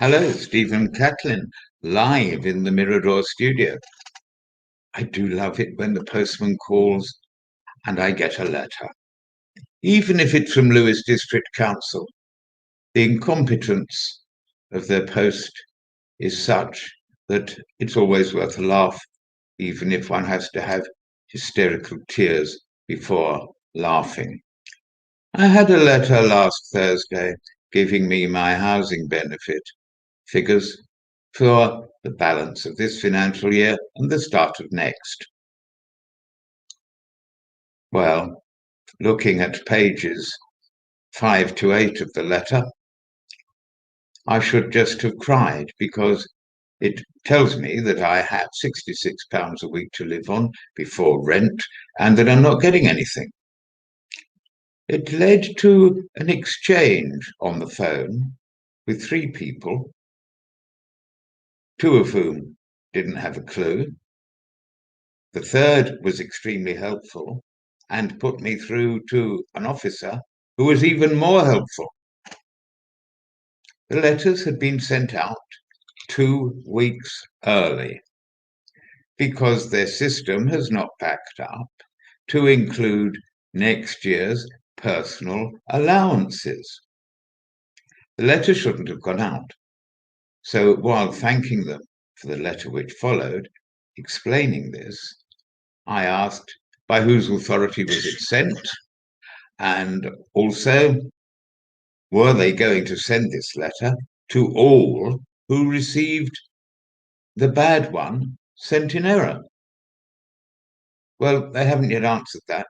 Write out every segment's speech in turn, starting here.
Hello, Stephen Catlin, live in the Mirador studio. I do love it when the postman calls and I get a letter. Even if it's from Lewes District Council, the incompetence of their post is such that it's always worth a laugh, even if one has to have hysterical tears before laughing. I had a letter last Thursday giving me my housing benefit figures for the balance of this financial year and the start of next. Well, looking at pages 5 to 8 of the letter, I should just have cried because it tells me that I have £66 a week to live on before rent and that I'm not getting anything. It led to an exchange on the phone with 3 people, 2 of whom didn't have a clue. The third was extremely helpful and put me through to an officer who was even more helpful. The letters had been sent out 2 weeks early because their system has not backed up to include next year's personal allowances. The letter shouldn't have gone out. So while thanking them for the letter which followed, explaining this, I asked by whose authority was it sent, and also were they going to send this letter to all who received the bad one sent in error? Well, they haven't yet answered that.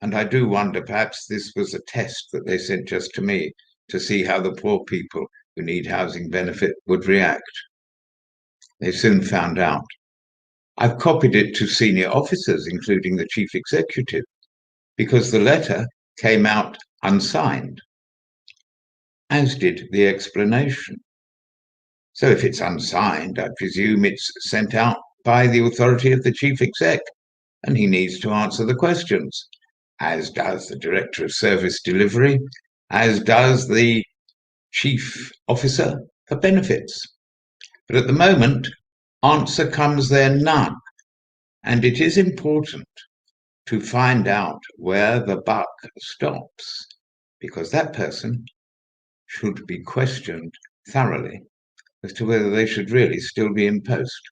And I do wonder, perhaps this was a test that they sent just to me to see how the poor people who need housing benefit would react. They soon found out. I've copied it to senior officers, including the chief executive, because the letter came out unsigned, as did the explanation. So if it's unsigned, I presume it's sent out by the authority of the chief exec, and he needs to answer the questions, as does the director of service delivery, as does the chief officer for benefits. But at the moment, answer comes there none. And it is important to find out where the buck stops, because that person should be questioned thoroughly as to whether they should really still be in post.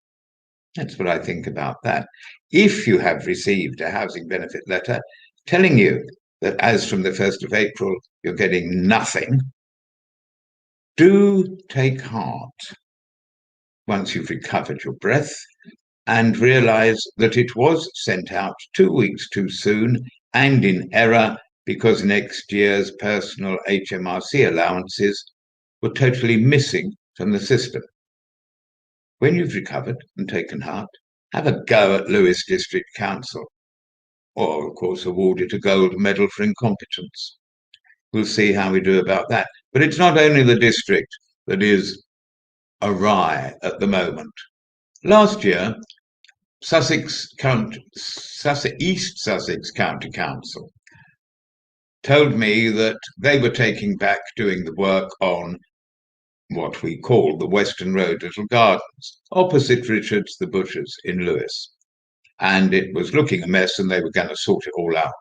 That's what I think about that. If you have received a housing benefit letter telling you that as from the 1st of April you're getting nothing, do take heart once you've recovered your breath and realize that it was sent out 2 weeks too soon and in error because next year's personal HMRC allowances were totally missing from the system. When you've recovered and taken heart, have a go at Lewes District Council, or, of course, award it a gold medal for incompetence. We'll see how we do about that. But it's not only the district that is awry at the moment. Last year, East Sussex County Council told me that they were taking back doing the work on what we call the Western Road Little Gardens, opposite Richard's the Butchers in Lewes. And it was looking a mess and they were going to sort it all out.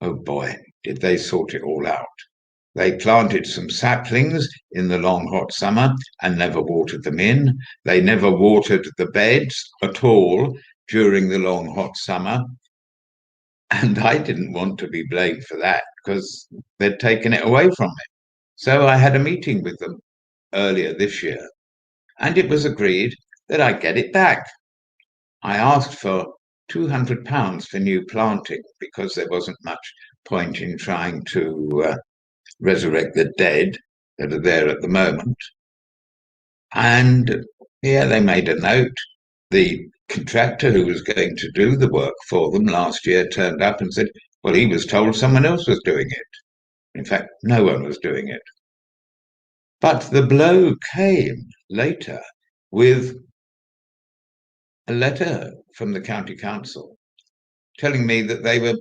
Oh boy, did they sort it all out. They planted some saplings in the long hot summer and never watered them in. They never watered the beds at all during the long hot summer. And I didn't want to be blamed for that because they'd taken it away from me. So I had a meeting with them earlier this year, and it was agreed that I'd get it back. I asked for £200 for new planting because there wasn't much point in trying to resurrect the dead that are there at the moment. And yeah, they made a note. The contractor who was going to do the work for them last year turned up and said, well, he was told someone else was doing it. In fact, no one was doing it. But the blow came later with a letter from the county council telling me that they were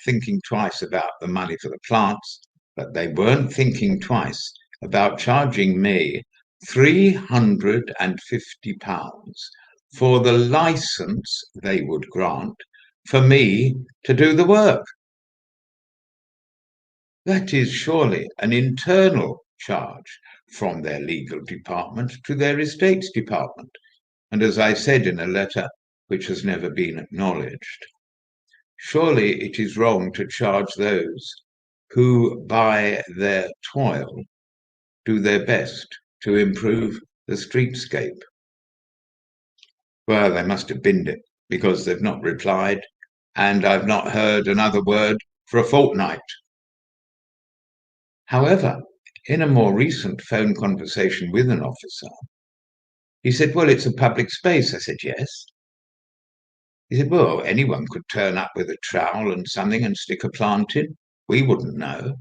thinking twice about the money for the plants, but they weren't thinking twice about charging me £350 for the license they would grant for me to do the work. That is surely an internal charge from their legal department to their estates department, and as I said in a letter which has never been acknowledged, surely it is wrong to charge those who, by their toil, do their best to improve the streetscape. Well, they must have binned it, because they've not replied, and I've not heard another word for a fortnight. However, in a more recent phone conversation with an officer, he said, well, it's a public space. I said, yes. He said, well, anyone could turn up with a trowel and something and stick a plant in. We wouldn't know.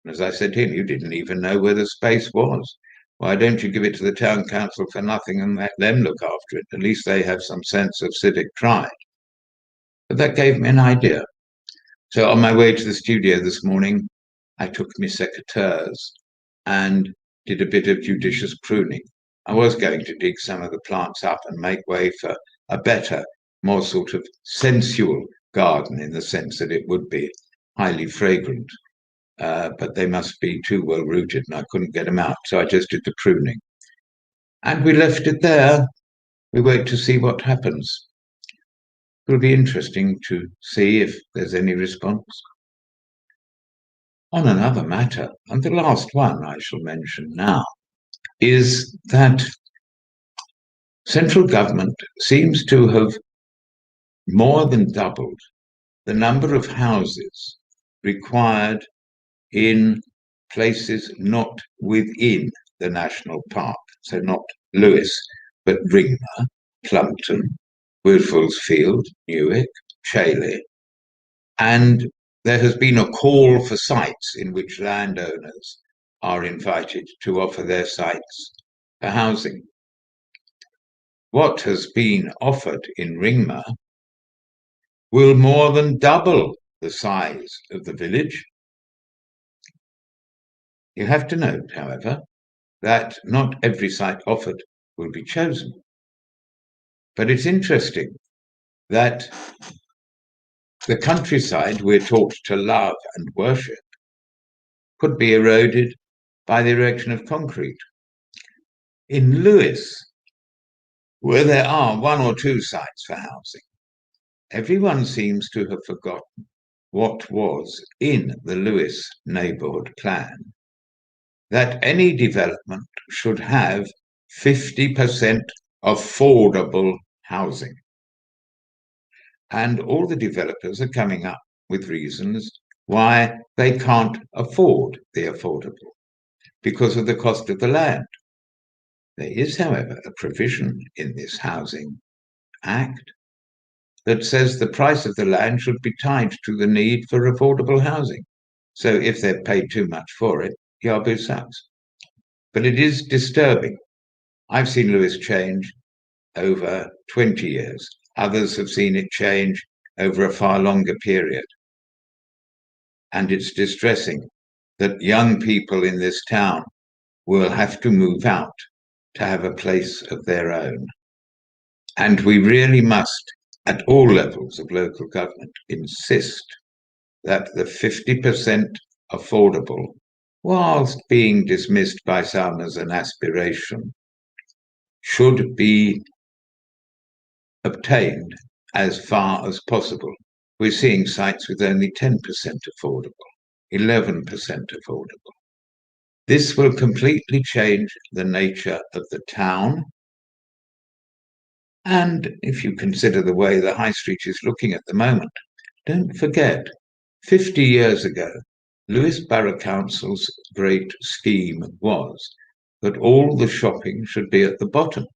And as I said to him, you didn't even know where the space was. Why don't you give it to the town council for nothing and let them look after it? At least they have some sense of civic pride. But that gave me an idea. So on my way to the studio this morning, I took my secateurs and did a bit of judicious pruning. I was going to dig some of the plants up and make way for a better, more sort of sensual garden, in the sense that it would be highly fragrant. But they must be too well rooted and I couldn't get them out. So I just did the pruning. And we left it there. We wait to see what happens. It'll be interesting to see if there's any response. On another matter, and the last one I shall mention now, is that central government seems to have more than doubled the number of houses required in places not within the national park. So not Lewis, but Ringmer, Plumpton, Woodfullsfield, Newark, Chailey. And there has been a call for sites in which landowners are invited to offer their sites for housing. What has been offered in Ringmer will more than double the size of the village. You have to note, however, that not every site offered will be chosen. But it's interesting that the countryside we're taught to love and worship could be eroded by the erection of concrete. In Lewis, where there are one or two sites for housing, everyone seems to have forgotten what was in the Lewis neighbourhood plan, that any development should have 50% affordable housing. And all the developers are coming up with reasons why they can't afford the affordable, because of the cost of the land. There is, however, a provision in this Housing Act that says the price of the land should be tied to the need for affordable housing. So if they're paid too much for it, Yabu sucks. But it is disturbing. I've seen Lewis change over 20 years. Others have seen it change over a far longer period. And it's distressing that young people in this town will have to move out to have a place of their own. And we really must, at all levels of local government, insist that the 50% affordable, whilst being dismissed by some as an aspiration, should be obtained as far as possible. We're seeing sites with only 10% affordable, 11% affordable. This will completely change the nature of the town. And if you consider the way the high street is looking at the moment, don't forget, 50 years ago, Lewis Borough Council's great scheme was that all the shopping should be at the bottom,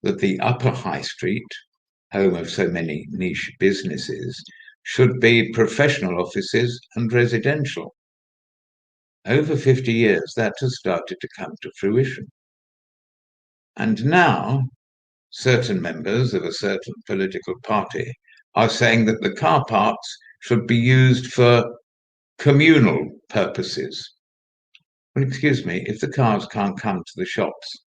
that the upper high street, home of so many niche businesses, should be professional offices and residential. Over 50 years, that has started to come to fruition. And now, certain members of a certain political party are saying that the car parks should be used for communal purposes. Well, excuse me, if the cars can't come to the shops,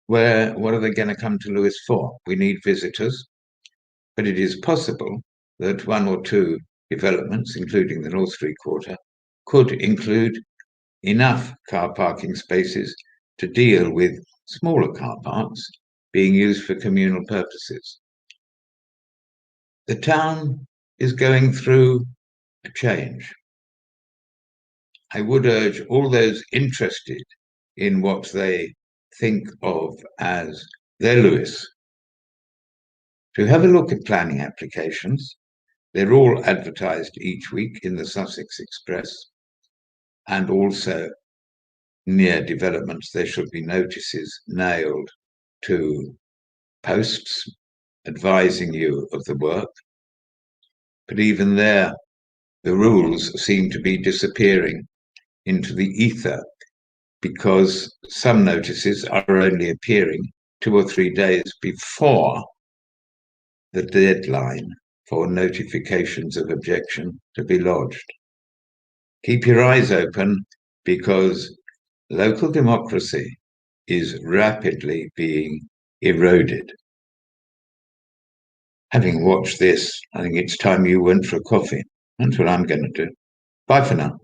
what are they going to come to Lewes for? We need visitors, but it is possible that one or two developments, including the North Street Quarter, could include enough car parking spaces to deal with smaller car parks being used for communal purposes. The town is going through a change. I would urge all those interested in what they think of as their Lewes to have a look at planning applications. They're all advertised each week in the Sussex Express, and also near developments there should be notices nailed to posts advising you of the work. But even there, the rules seem to be disappearing into the ether, because some notices are only appearing 2 or 3 days before the deadline for notifications of objection to be lodged. Keep your eyes open, because local democracy is rapidly being eroded. Having watched this, I think it's time you went for a coffee. That's what I'm going to do. Bye for now.